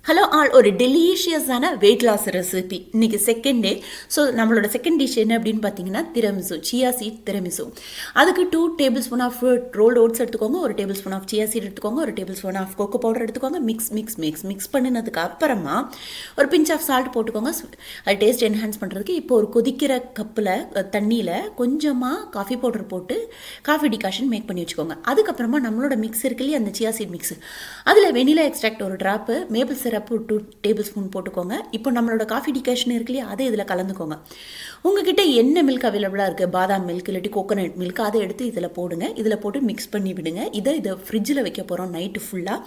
Hello all, ஒரு டெலிஷியஸான weight loss recipe. இன்னைக்கு செகண்ட் டே. ஸோ நம்மளோட செகண்ட் டிஷ் என்ன அப்படின்னு பார்த்தீங்கன்னா திரமிசு, சியா சீட் திரமிசு. அதுக்கு 2 tablespoon of rolled oats எடுத்துக்கோங்க, 1 tablespoon of chia seed எடுத்துக்கோங்க, 1 tablespoon of cocoa powder எடுத்துக்கோங்க. மிக்ஸ் பண்ணினதுக்கு அப்புறமா ஒரு பிஞ்ச் ஆஃப் சால்ட் போட்டுக்கோங்க. அது டேஸ்ட் என்ஹான்ஸ் பண்ணுறதுக்கு இப்போ ஒரு கொதிக்கிற கப்பில் தண்ணியில் கொஞ்சமாக காஃபி பவுடர் போட்டு காஃபி டிகாஷன் மேக் பண்ணி வச்சுக்கோங்க. அதுக்கப்புறமா நம்மளோட மிக்ஸ் இருக்கு இல்லையா, அந்த சியா சீட் மிக்ஸ், அதில் வெனிலா எக்ஸ்ட்ராக்ட் ஒரு drop, Mabel syrup 2 table spoon போட்டுக்கோங்க. இப்போ நம்மளோட காஃபி டிகாஷன் இருக்கு இல்லையா, அதை இதில் கலந்துக்கோங்க. உங்ககிட்ட என்ன மில்க் அவைலபிளாக இருக்குது, பாதாம் மில்க் இல்லாட்டி கோகோனட் மில்க், அதை எடுத்து இதில் போடுங்க. இதில் போட்டு மிக்ஸ் பண்ணி விடுங்க. இதை ஃப்ரிட்ஜில் வைக்க போகிறோம் நைட்டு ஃபுல்லாக.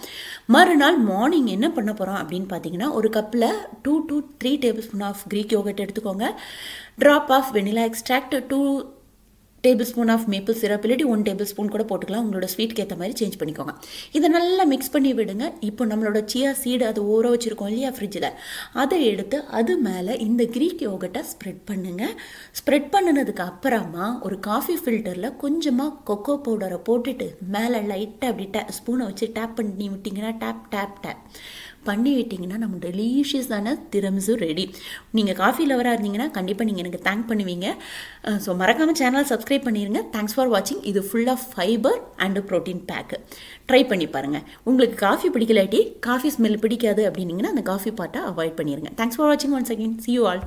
மறுநாள் மார்னிங் என்ன பண்ண போகிறோம் அப்படின்னு பார்த்தீங்கன்னா, ஒரு கப்பில் 2 to 3 tablespoon of Greek yogurt எடுத்துக்கோங்க. Drop of vanilla extract, 2 tablespoon of maple syrup இல்லாட்டி 1 டேபிள் ஸ்பூன் கூட போட்டுக்கலாம். உங்களோட ஸ்வீட்க்கு ஏற்ற மாதிரி சேஞ்ச் பண்ணிக்கோங்க. இதை நல்லா மிக்ஸ் பண்ணி விடுங்க. இப்போ நம்மளோட சியா சீடு அது ஊற வச்சுருக்கோம் இல்லையா ஃப்ரிட்ஜில், அதை எடுத்து அது மேலே இந்த க்ரீக் யோகர்ட்டை ஸ்ப்ரெட் பண்ணுங்கள். ஸ்ப்ரெட் பண்ணினதுக்கு அப்புறமா ஒரு காஃபி ஃபில்டரில் கொஞ்சமாக கொக்கோ பவுடரை போட்டுட்டு மேலே லைட்டாக அப்படி ஸ்பூனை வச்சு டேப் பண்ணி விட்டிங்கன்னா டேப் பண்ணி விட்டிங்கன்னா நம்ம டெலிஷியஸான திரமிசு ரெடி. நீங்கள் காஃபி லவராக இருந்தீங்கன்னா கண்டிப்பாக நீங்கள் எனக்கு தேங்க் பண்ணுவீங்க. ஸோ மறக்காமல் சேனல் சப்ஸ்கிரைப் பண்ணிடுங்க. தேங்க்ஸ் ஃபார் வாட்சிங். இது ஃபுல்லாக fibre and protein pack. Try பண்ணி பாருங்கள். உங்களுக்கு காஃபி பிடிக்கலாட்டி, காஃபி ஸ்மெல் பிடிக்காது அப்படின்னீங்கன்னா அந்த காஃபி பார்ட்டை அவாய்ட் பண்ணிடுங்க. தேங்க்ஸ் ஃபார் வாட்சிங் once again. See you all.